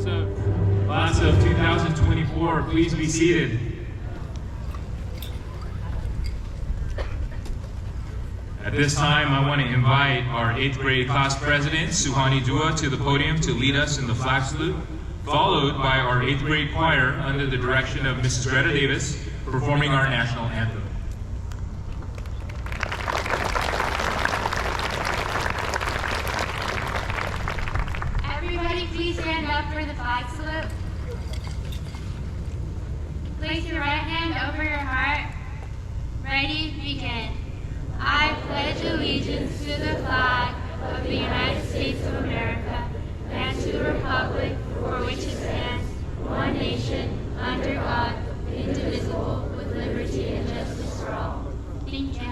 Class of 2024, please be seated. At this time, I want to invite our 8th grade class president, Suhani Dua, to the podium to lead us in the flag salute, followed by our 8th grade choir under the direction of Mrs. Greta Davis, performing our national anthem. Everybody please stand up for the flag salute. Place your right hand over your heart. Ready, begin. I pledge allegiance to the flag of the United States of America and to the republic for which it stands, one nation, under God, indivisible, with liberty and justice for all. Thank you.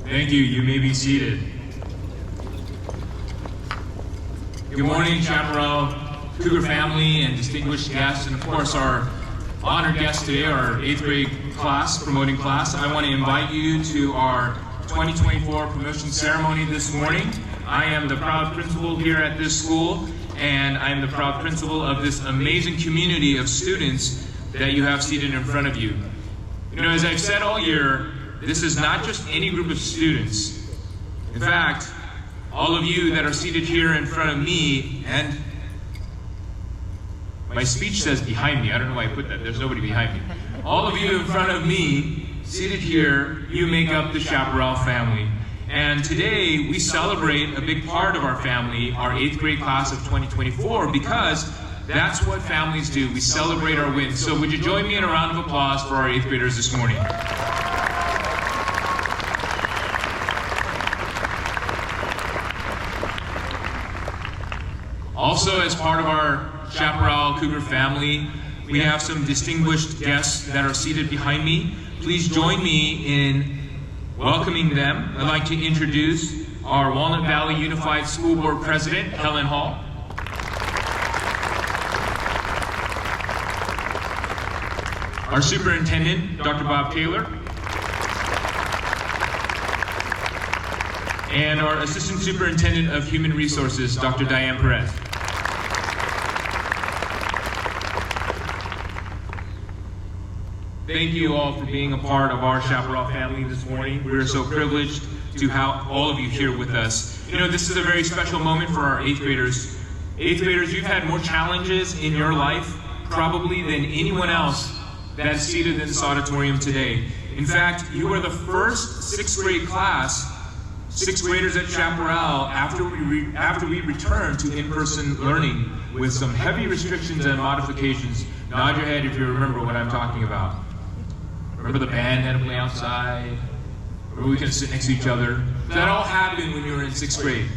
Thank you. You may be seated. Good morning, Chaparral Cougar family and distinguished guests, and of course our honored guest today, our 8th grade class, promoting class. I want to invite you to our 2024 promotion ceremony this morning. I am the proud principal here at this school, and I am the proud principal of this amazing community of students that you have seated in front of you. You know, as I've said all year, this is not just any group of students. In fact, all of you that are seated here in front of me, and my speech says behind me. I don't know why I put that. There's nobody behind me. All of you in front of me, seated here, you make up the Chaparral family. And today, we celebrate a big part of our family, our 8th grade class of 2024, because that's what families do. We celebrate our wins. So would you join me in a round of applause for our 8th graders this morning? Also, as part of our Chaparral Cougar family, we have some distinguished guests that are seated behind me. Please join me in welcoming them. I'd like to introduce our Walnut Valley Unified School Board President, Helen Hall. Our Superintendent, Dr. Bob Taylor. And our Assistant Superintendent of Human Resources, Dr. Diane Perez. Thank you all for being a part of our Chaparral family this morning. We're so privileged to have all of you here with us. You know, this is a very special moment for our 8th graders. 8th graders, you've had more challenges in your life probably than anyone else that is seated in this auditorium today. In fact, you are the first 6th grade class, 6th graders at Chaparral, after we return to in-person learning with some heavy restrictions and modifications. Nod your head if you remember what I'm talking about. Remember the band had to play outside? Remember we could sit next to each other? That all happened when you were in 6th grade.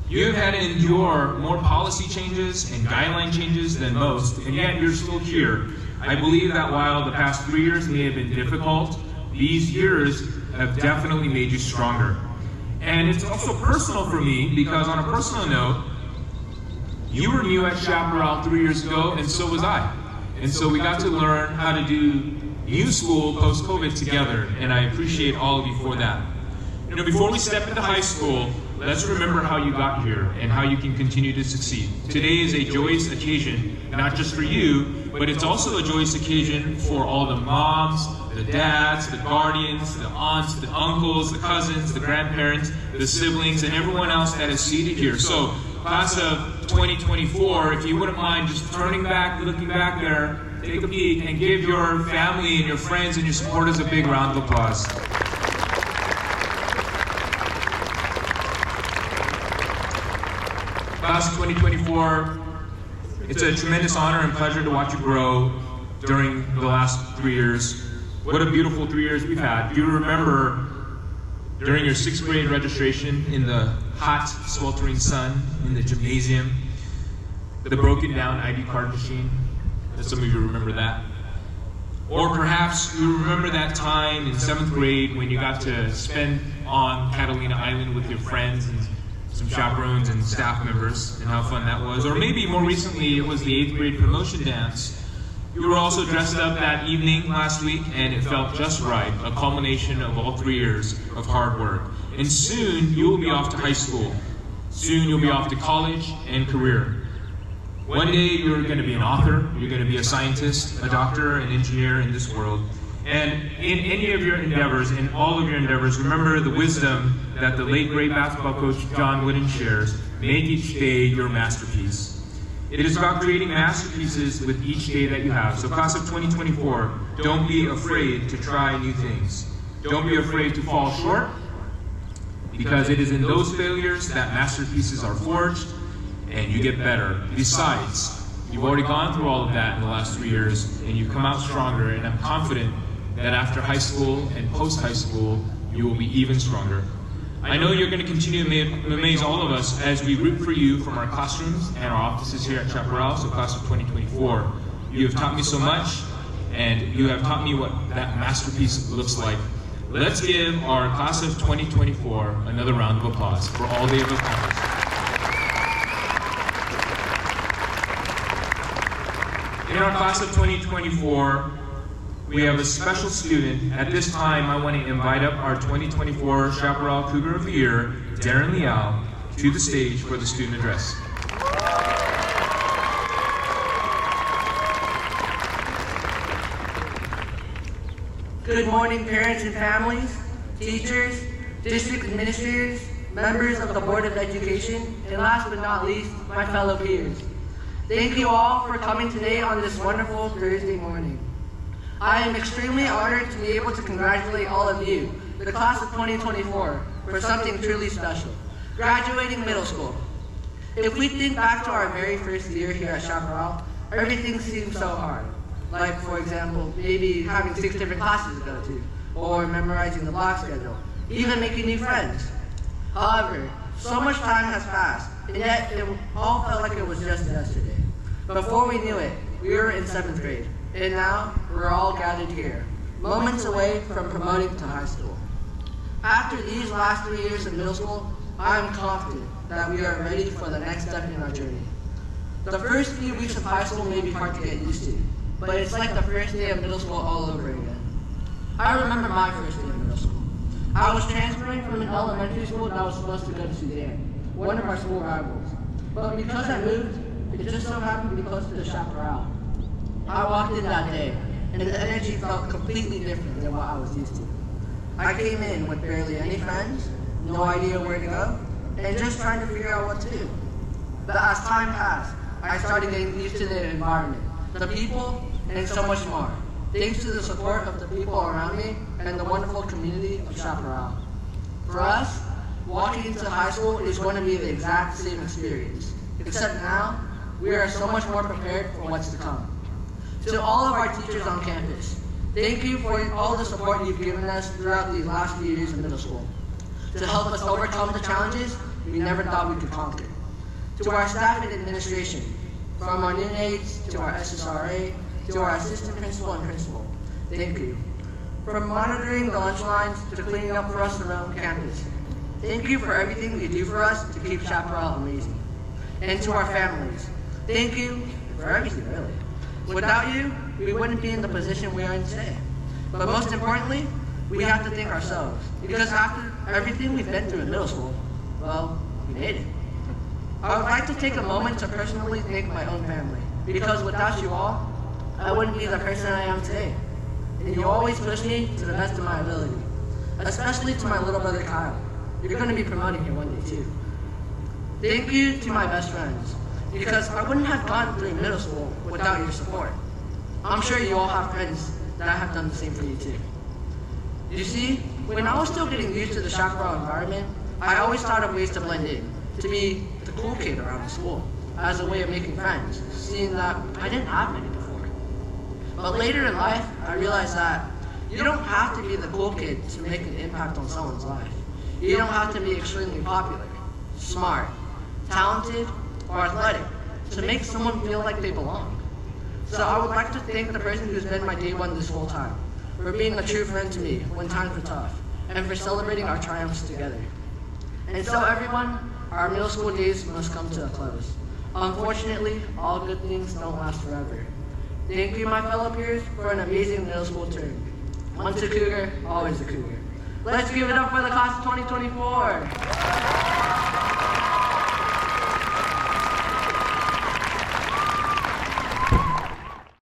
You've had to endure more policy changes and guideline changes than most, and yet you're still here. I believe that while the past 3 years may have been difficult, these years have definitely made you stronger. And it's also personal for me because on a personal note, You were new at Chaparral 3 years ago, and so was I. And so we got to learn how to do new school post-COVID together, and I appreciate all of you for that. You know, before we step into high school, let's remember how you got here and how you can continue to succeed. Today is a joyous occasion, not just for you, but it's also a joyous occasion for all the moms, the dads, the guardians, the aunts, the uncles, the cousins, the grandparents, the siblings, and everyone else that is seated here. So, class of 2024, if you wouldn't mind just turning back, looking back there, take a peek, and give your family and your friends and your supporters a big round of applause. Class of 2024, it's a tremendous honor and pleasure to watch you grow during the last 3 years. What a beautiful 3 years we've had. Do you remember during your 6th grade registration in the hot, sweltering sun in the gymnasium, the broken down ID card machine? Some of you remember that. Or perhaps you remember that time in 7th grade when you got to spend on Catalina Island with your friends and some chaperones and staff members, and how fun that was. Or maybe more recently, it was the 8th grade promotion dance. You were also dressed up that evening last week, and it felt just right, a culmination of all 3 years of hard work. And soon, you will be off to high school. Soon, you'll be off to college and career. One day, you're going to be an author, you're going to be a scientist, a doctor, an engineer in this world. And in any of your endeavors, in all of your endeavors, remember the wisdom that the late great basketball coach John Wooden shares: make each day your masterpiece. It is about creating masterpieces with each day that you have. So class of 2024, don't be afraid to try new things. Don't be afraid to fall short, because it is in those failures that masterpieces are forged and you get better. Besides, you've already gone through all of that in the last 3 years, and you've come out stronger, and I'm confident that after high school and post-high school, you will be even stronger. I know you're going to continue to amaze all of us as we root for you from our classrooms and our offices here at Chaparral. So class of 2024, you have taught me so much, and you have taught me what that masterpiece looks like. Let's give our class of 2024 another round of applause for all they have accomplished. In our class of 2024, we have a special student. At this time, I want to invite up our 2024 Chaparral Cougar of the Year, Darren Liao, to the stage for the student address. Good morning, parents and families, teachers, district administrators, members of the Board of Education, and last but not least, my fellow peers. Thank you all for coming today on this wonderful Thursday morning. I am extremely honored to be able to congratulate all of you, the class of 2024, for something truly special, graduating middle school. If we think back to our very first year here at Chaparral, everything seemed so hard. Like, for example, maybe having 6 different classes to go to, or memorizing the block schedule, even making new friends. However, so much time has passed, and yet it all felt like it was just yesterday. Before we knew it, we were in 7th grade. And now, we're all gathered here, moments away from promoting to high school. After these last 3 years of middle school, I am confident that we are ready for the next step in our journey. The first few weeks of high school may be hard to get used to, but it's like the first day of middle school all over again. I remember my first day of middle school. I was transferring from an elementary school that I was supposed to go to Sudan, one of our school rivals. But because I moved, it just so happened to be close to the Chaparral. I walked in that day, and the energy felt completely different than what I was used to. I came in with barely any friends, no idea where to go, and just trying to figure out what to do. But as time passed, I started getting used to the environment, the people, and so much more, thanks to the support of the people around me and the wonderful community of Chaparral. For us, walking into high school is going to be the exact same experience, except now, we are so much more prepared for what's to come. To all of our teachers on campus, thank you for all the support you've given us throughout these last few years of middle school, to help us overcome the challenges we never thought we could conquer. To our staff and administration, from our new aides to our SSRA, to our assistant principal and principal, thank you. From monitoring the lunch lines to cleaning up for us around campus, thank you for everything you do for us to keep Chaparral amazing. And to our families, Thank you for everything, really. Without you, we wouldn't be in the position we are in today. But most importantly, we have to thank ourselves. Because after everything we've been through in middle school, well, we made it. I would like to take a moment to personally thank my own family. Because without you all, I wouldn't be the person I am today. And you always push me to the best of my ability. Especially to my little brother Kyle. You're going to be promoting here one day too. Thank you to my best friends. Because I wouldn't have gone through middle school without your support. I'm sure you all have friends that have done the same for you too. You see, when I was still getting used to the chaparral environment, I always thought of ways to blend in, to be the cool kid around the school, as a way of making friends, seeing that I didn't have many before. But later in life, I realized that you don't have to be the cool kid to make an impact on someone's life. You don't have to be extremely popular, smart, talented, or athletic to make someone feel like they belong. So I would like to thank the person who's been my day one this whole time, for being a true friend to me when times were tough, and for celebrating our triumphs together. And so everyone, our middle school days must come to a close. Unfortunately, all good things don't last forever. Thank you, my fellow peers, for an amazing middle school term. Once a Cougar, always a Cougar. Let's give it up for the class of 2024.